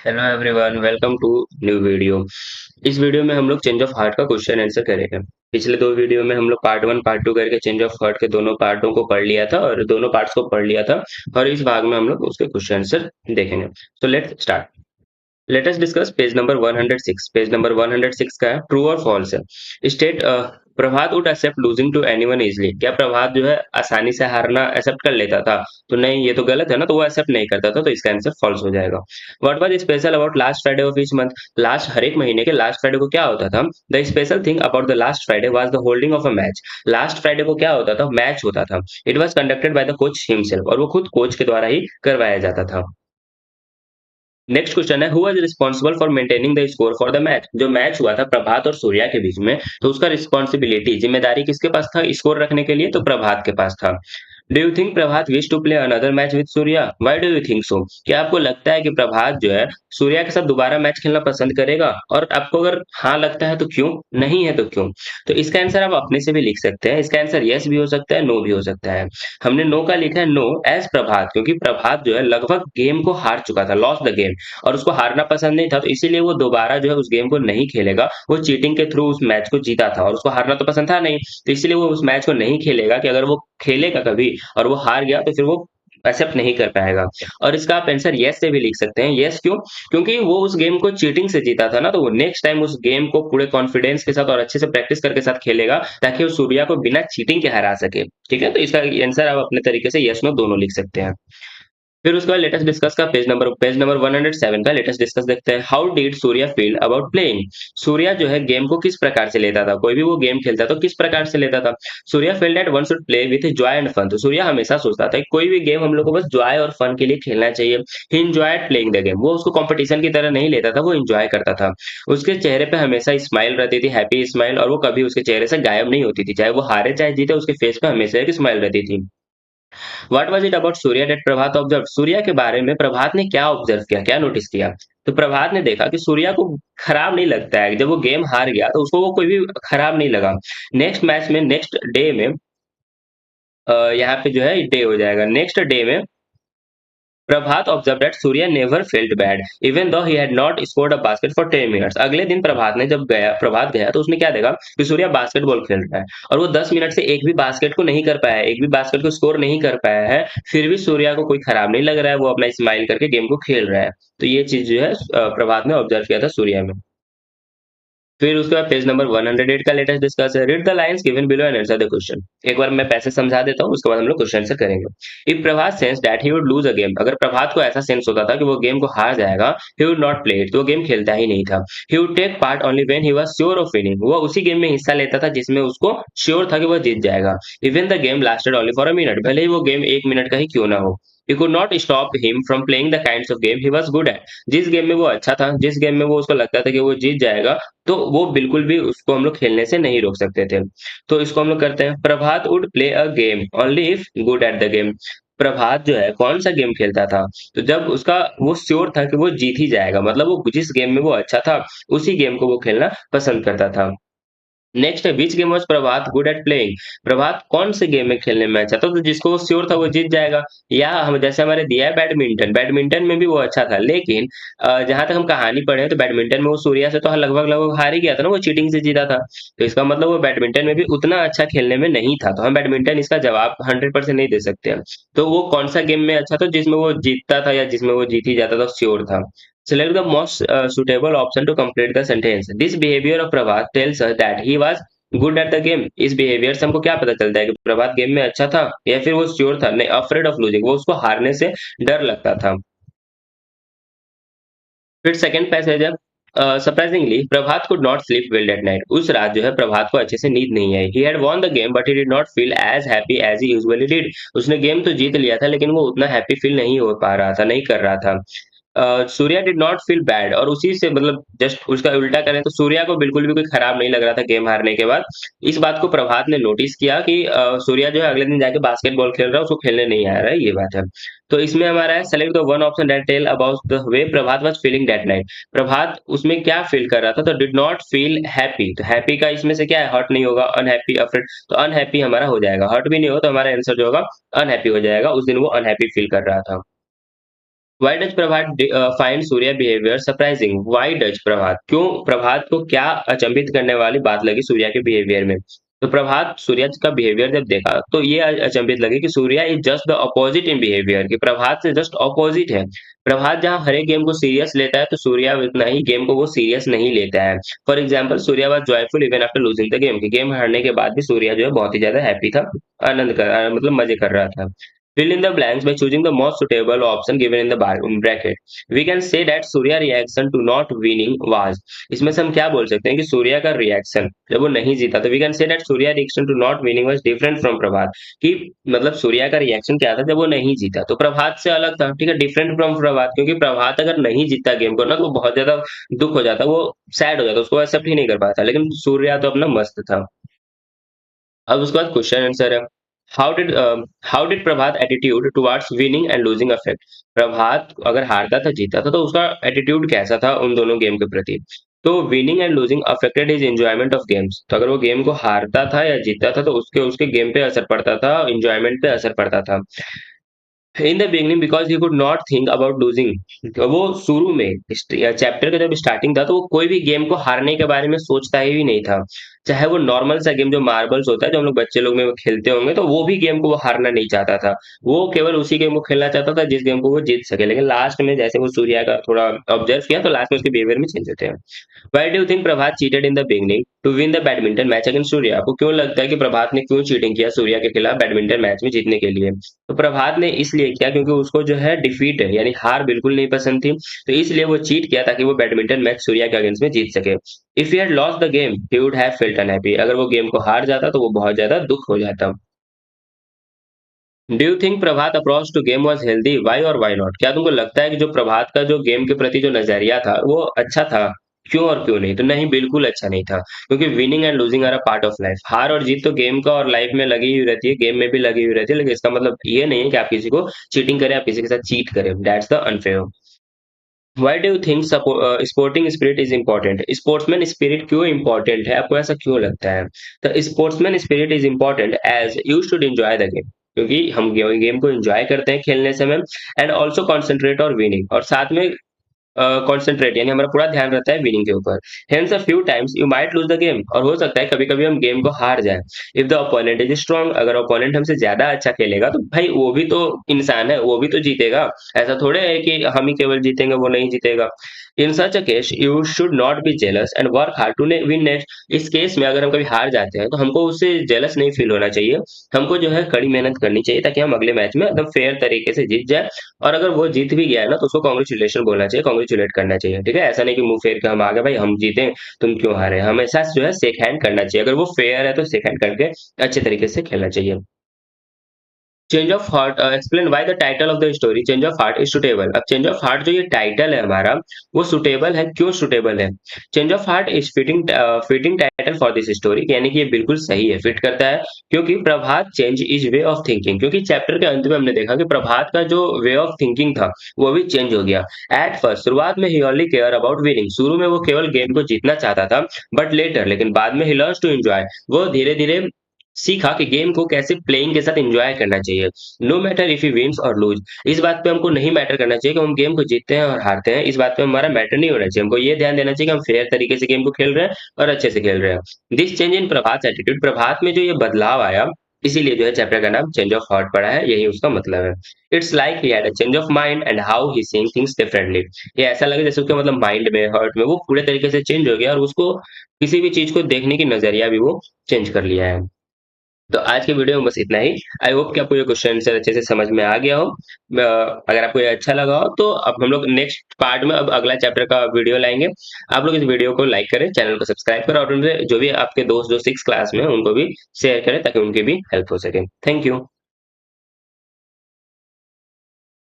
Hello everyone, welcome to new video. इस video में हम लोग चेंज ऑफ हार्ट का क्वेश्चन आंसर करेंगे। पिछले दो वीडियो में हम लोग पार्ट वन पार्ट टू करके चेंज ऑफ हार्ट के दोनों पार्टों को पढ़ लिया था और दोनों पार्ट्स को पढ़ लिया था। और इस भाग में हम लोग उसके क्वेश्चन आंसर देखेंगे। तो let's start. Let us discuss page number 106। Page number 106 का है ट्रू और फॉल्स है। State Prabhat would accept losing to anyone easily. क्या प्रभात जो है आसानी से हारना एक्सेप्ट कर लेता था? तो नहीं, ये तो गलत है ना, तो वो एक्सेप्ट नहीं करता था, तो इसका आंसर फॉल्स हो जाएगा। What was special about last Friday of each month? Last हर एक महीने के लास्ट फ्राइडे को क्या होता था? The special thing about the last Friday was the holding of a match. Last Friday को क्या होता था? मैच होता था। It was conducted by the coach himself, और वो खुद कोच के द्वारा ही करवाया जाता था। नेक्स्ट क्वेश्चन है who was responsible for maintaining the score for the match. जो मैच हुआ था प्रभात और सूर्या के बीच में, तो उसका रिस्पांसिबिलिटी जिम्मेदारी किसके पास था स्कोर रखने के लिए? तो प्रभात के पास था। Do you think Prabhat wish to play another match with Surya? Why do you think so? क्या आपको लगता है कि प्रभात जो है सूर्या के साथ दोबारा मैच खेलना पसंद करेगा? और आपको अगर हाँ लगता है तो क्यों, नहीं है तो क्यों? तो इसका आंसर आप अपने से भी लिख सकते हैं। इसका आंसर यस भी हो सकता है, नो भी हो सकता है। हमने नो का लिखा है नो एज प्रभात, क्योंकि प्रभात जो है लगभग गेम को हार चुका था, लॉस द गेम, और उसको हारना पसंद नहीं था, तो इसीलिए वो दोबारा जो है उस गेम को नहीं खेलेगा। वो चीटिंग के थ्रू उस मैच को जीता था और उसको हारना तो पसंद था नहीं, तो इसीलिए वो उस मैच को नहीं खेलेगा कि अगर वो खेलेगा कभी और वो हार गया तो फिर वो एक्सेप्ट नहीं कर पाएगा। और इसका आप आंसर यस से भी लिख सकते हैं। यस क्यों? क्योंकि वो उस गेम को चीटिंग से जीता था ना, तो वो नेक्स्ट टाइम उस गेम को पूरे कॉन्फिडेंस के साथ और अच्छे से प्रैक्टिस करके साथ खेलेगा, ताकि वो सूर्या को बिना चीटिंग के हरा सके। ठीक है, तो इसका आंसर आप अपने तरीके से यस नो दोनों लिख सकते हैं। फिर उसके बाद लेटेस्ट डिस्कस का पेज नंबर 107 का लेटेस्ट डिस्कस देखते हैं। How did Surya feel about playing? Surya जो है गेम को किस प्रकार से लेता था? कोई भी वो गेम खेलता तो किस प्रकार से लेता था? Surya felt that one should play with joy and fun. तो सूर्या हमेशा सोचता था कि कोई भी गेम हम लोग को बस जॉय और फन के लिए खेलना चाहिए। ही एंजॉयड प्लेइंग द गेम। वो उसको कंपटीशन की तरह नहीं लेता था, वो एंजॉय करता था। उसके चेहरे पे हमेशा स्माइल रहती थी, हैप्पी स्माइल, और वो कभी उसके चेहरे से गायब नहीं होती थी। चाहे वो हारे चाहे जीते, उसके फेस पे हमेशा एक स्माइल रहती थी। What was it about Surya that Prabhat observe? Surya के बारे में प्रभात ने क्या ऑब्जर्व किया, क्या नोटिस किया? तो प्रभात ने देखा कि सूर्या को खराब नहीं लगता है जब वो गेम हार गया, तो उसको वो कोई भी खराब नहीं लगा। नेक्स्ट मैच में, नेक्स्ट डे में, यहाँ पे जो है डे हो जाएगा, नेक्स्ट डे में Prabhat observe that Surya never felt bad even though he had not scored a basket for 10 minutes. अगले दिन प्रभात गया तो उसने क्या देखा कि सूर्या बास्केटबॉल खेल रहा है और वो 10 मिनट से एक भी बास्केट को नहीं कर पाया है, एक भी बास्केट को स्कोर नहीं कर पाया है। फिर भी सूर्या को कोई खराब नहीं लग रहा है, वो अपना स्माइल करके गेम को खेल रहा है। तो ये चीज जो है प्रभात ने ऑब्जर्व किया था सूर्या में। फिर उसके बाद पेज नंबर 108 का लेटेस्ट डिस्कस है। Read the lines given below and answer the question. एक बार मैं पैसे समझा देता हूँ, उसके बाद हम लोग क्वेश्चन आंसर करेंगे। If Prabhat sense that he would lose a game, अगर प्रभात को ऐसा सेंस होता था कि वो गेम को हार जाएगा, he would not play it, तो वो गेम खेलता ही नहीं था। He would take part only when he was sure of winning, वो उसी गेम में हिस्सा लेता था जिसमें उसको श्योर था कि वो जीत जाएगा। Even the game lasted only for a minute, भले ही वो गेम 1 मिनट का ही क्यों ना हो। He could not stop him from playing the kinds of game he was good at. जिस गेम में वो अच्छा था, जिस गेम में वो उसको लगता था कि वो जीत जाएगा, तो वो बिल्कुल भी उसको हम लोग खेलने से नहीं रोक सकते थे। तो इसको हम लोग करते हैं। Prabhat would play a game only if good at the game. Prabhat जो है कौन सा गेम खेलता था? तो जब उसका वो श्योर था कि वो जीत ही जाएगा, मतलब वो जिस गेम में वो अच्छा था उसी गेम को वो खेलना पसंद करता था। नेक्स्ट है which game was Prabhat good at playing? Prabhat कौन से गेम में खेलने में अच्छा था? तो जिसको वो श्योर था वो जीत जाएगा। या हम जैसे हमारे दिया है बैडमिंटन, बैडमिंटन में भी वो अच्छा था, लेकिन जहां तक हम कहानी पढ़े हैं तो बैडमिंटन में वो सूर्या से तो लगभग लगभग हार ही गया था ना, वो चीटिंग से जीता था। तो इसका मतलब वो बैडमिंटन में भी उतना अच्छा खेलने में नहीं था, तो हम बैडमिंटन इसका जवाब 100% नहीं दे सकते हैं। तो वो कौन सा गेम में अच्छा था जिसमें वो जीतता था या जिसमें वो जीत ही जाता था, श्योर था। Select the most suitable option to complete the sentence. This behavior of Prabhat tells us that he was good at the game. इस बिहेवियर से हमको क्या पता चलता है कि प्रभात गेम में अच्छा था या फिर वो श्योर था? नहीं, अफ्रेड ऑफ लूजिंग, वो उसको हारने से डर लगता था। फिर सेकंड पैसेज है। Surprisingly Prabhat could not sleep well that night. उस रात जो है प्रभात को अच्छे से नींद नहीं आई। He had won the game but he did not feel as happy as he usually did. उसने गेम तो जीत लिया था लेकिन वो उतना हैप्पी फील नहीं हो पा रहा था, नहीं कर रहा था। Surya did not feel bad, और उसी से मतलब जस्ट उसका उल्टा करें तो सूर्या को बिल्कुल भी कोई खराब नहीं लग रहा था गेम हारने के बाद। इस बात को प्रभात ने नोटिस किया कि सूर्या जो है अगले दिन जाके बास्केटबॉल खेल रहा है, उसको खेलने नहीं आ रहा है, ये बात है। तो इसमें हमारा है select the one option that tell about the way Prabhat was feeling that night. Prabhat उसमें क्या फील कर रहा था? तो डिड नॉट फील हैप्पी, तो हैप्पी का इसमें से क्या है? हर्ट नहीं होगा, अनहैप्पी, अफ्रेड, तो अनहैप्पी हमारा हो जाएगा। हर्ट भी नहीं हो तो हमारा आंसर जो होगा अनहैप्पी हो जाएगा। उस दिन वो अनहैप्पी फील कर रहा था। Why does Prabhat find Surya behaviour surprising? Why does प्रभात, क्यों प्रभात को क्या अचंभित करने वाली बात लगी सूर्या के बिहेवियर में? तो प्रभात सूर्या का बिहेवियर जब देखा तो ये अचंभित लगी कि Surya is just the opposite in behaviour, कि प्रभात से जस्ट अपोजिट है। प्रभात जहाँ हर एक गेम को सीरियस लेता है तो सूर्या उतना ही गेम को वो सीरियस नहीं लेता है। For example Surya was joyful even after losing the game, कि गेम हारने के बाद भी सूर्या जो है बहुत ही ज्यादा हैप्पी था, आनंद कर मतलब मजे कर रहा था। Fill in the blanks by choosing the most suitable option given in the bracket. We can say that Surya reaction to not winning was, इसमें से हम क्या बोल सकते हैं कि सूर्या का रिएक्शन जब वो नहीं जीता तो we can say that Surya reaction to not winning was different from Prabhat, कि मतलब सूर्या का रिएक्शन क्या था जब वो नहीं जीता, तो प्रभात से अलग था, ठीक है, डिफरेंट फ्रॉम प्रभात, क्योंकि प्रभात अगर नहीं जीतता गेम को ना तो बहुत ज्यादा दुख हो जाता, वो सैड हो जाता, उसको एक्सेप्ट ही नहीं कर पाता, लेकिन सूर्या तो अपना मस्त था। अब उसके बाद क्वेश्चन आंसर है। How did Prabhat attitude towards winning and losing affect? Prabhat अगर हारता था जीता था तो उसका एटीट्यूड कैसा था उन दोनों गेम के प्रति? तो winning and losing affected his enjoyment of games, तो अगर वो गेम को हारता था या जीतता था तो उसके उसके गेम पे असर पड़ता था, एंजॉयमेंट पे असर पड़ता था। In the beginning because he could not think about losing, वो शुरू में चैप्टर का जब स्टार्टिंग था तो वो कोई भी गेम को हारने के बारे में सोचता ही नहीं था, चाहे वो नॉर्मल सा गेम जो मार्बल्स होता है जो हम लोग बच्चे लोग में वो खेलते होंगे, तो वो भी गेम को वो हारना नहीं चाहता था, वो केवल उसी गेम को खेलना चाहता था जिस गेम को वो जीत सके। लेकिन लास्ट में जैसे वो सूर्या का थोड़ा ऑब्जर्व किया तो लास्ट में उसके बिहेवियर में चेंज होते हैं। Why do you think Prabhat cheated in the beginning to win the badminton match against Surya? आपको क्यों लगता है कि प्रभात ने क्यों चीटिंग किया सूर्या के खिलाफ बैडमिंटन मैच में जीतने के लिए? तो प्रभात ने इसलिए किया क्योंकि उसको जो है डिफीट है यानी हार बिल्कुल नहीं पसंद थी, तो इसलिए वो चीट किया ताकि वो बैडमिंटन मैच सूर्या के अगेंस्ट में जीत सके। If he had lost the game he would have felt unhappy, अगर वो गेम को हार जाता तो वो बहुत ज्यादा दुख हो जाता। Do you think Prabhat approach to game was healthy? Why और व्हाई नॉट? क्या तुमको लगता है कि जो प्रभात का जो गेम के प्रति जो नजरिया था वो अच्छा था? क्यों और क्यों नहीं? तो नहीं, बिल्कुल अच्छा नहीं था, क्योंकि winning and losing are a part of life, हार और जीत तो गेम का और लाइफ में लगी हुई रहती है, गेम में भी लगी हुई रहती है, लेकिन इसका मतलब ये नहीं है कि आप किसी को चीटिंग करें, आप किसी के साथ चीट करें, that's the unfair. Why do you think sporting spirit is important? Sportsman spirit क्यों इम्पोर्टेंट है, आपको ऐसा क्यों लगता है? तो sportsman spirit is important as you should enjoy the game, क्योंकि हम गेम को एंजॉय करते हैं खेलने समय, एंड ऑल्सो कॉन्सेंट्रेट और विनिंग, और साथ में कॉन्सेंट्रेट यानी हमारा पूरा ध्यान रहता है विनिंग के ऊपर। Hence a few times you might lose the game, और हो सकता है कभी कभी हम गेम को हार जाए। If the opponent is strong, अगर ओपोनेंट हमसे ज्यादा अच्छा खेलेगा तो भाई वो भी तो इंसान है, वो भी तो जीतेगा, ऐसा थोड़े है कि हम ही केवल जीतेंगे वो नहीं जीतेगा। In such a case you should not be jealous and work hard to win next. इस केस में अगर हम कभी हार जाते हैं तो हमको उससे जेलस नहीं फील होना चाहिए, हमको जो है कड़ी मेहनत करनी चाहिए ताकि हम अगले मैच में एकदम फेयर तरीके से जीत जाए, और अगर वो जीत भी गया है ना तो उसको कांग्रेचुलेशन बोलना चाहिए, कांग्रेचुलेट करना चाहिए, ठीक है, ऐसा नहीं कि मुंह फेर के हम आ गए भाई हम जीते तुम क्यों हारे, हमेशा जो है शेक हैंड करना चाहिए, अगर वो फेयर है तो शेक हैंड करके अच्छे तरीके से खेलना चाहिए। Change of heart explain why the title of the story change of heart is suitable. अब चेंज ऑफ हार्ट जो ये टाइटल है हमारा वो सुटेबल है, क्यों सुटेबल है? Change of heart is fitting title for this story, यानी कि ये बिल्कुल सही है, फिट करता है, क्योंकि Prabhat change is way of thinking, क्योंकि चैप्टर के अंत में हमने देखा कि प्रभात का जो वे ऑफ थिंकिंग था वो भी चेंज हो गया। एट फर्स्ट शुरुआत में ही ओनली केयर अबाउट विनिंग, शुरू में वो केवल गेम को जीतना चाहता था, बट लेटर लेकिन बाद में ही लर्न्स टू एंजॉय, वो धीरे धीरे सीखा कि गेम को कैसे प्लेइंग के साथ एंजॉय करना चाहिए। No matter if he wins और लूज, इस बात पे हमको नहीं मैटर करना चाहिए कि हम गेम को जीतते हैं और हारते हैं, इस बात पे हमारा मैटर नहीं होना चाहिए, हमको ये ध्यान देना चाहिए कि हम फेयर तरीके से गेम को खेल रहे हैं और अच्छे से खेल रहे हैं। This change in Prabhat attitude, Prabhat में जो ये बदलाव आया इसीलिए जो है चैप्टर का नाम चेंज ऑफ हार्ट पड़ा है, यही उसका मतलब है। It's like he had a change of mind and how he seeing things differently, ये ऐसा लगे जैसे उसके मतलब माइंड में हार्ट में वो पूरे तरीके से चेंज हो गया और उसको किसी भी चीज को देखने की नजरिया भी वो चेंज कर लिया है। तो आज के वीडियो में बस इतना ही। आई होप कि आपको ये क्वेश्चन आंसर अच्छे से समझ में आ गया हो। अगर आपको ये अच्छा लगा हो तो अब हम लोग नेक्स्ट पार्ट में अब अगला चैप्टर का वीडियो लाएंगे। आप लोग इस वीडियो को लाइक करें, चैनल को सब्सक्राइब करें और उनसे जो भी आपके दोस्त जो 6 क्लास में हैं उनको भी शेयर करें ताकि उनकी भी हेल्प हो सके। Thank you.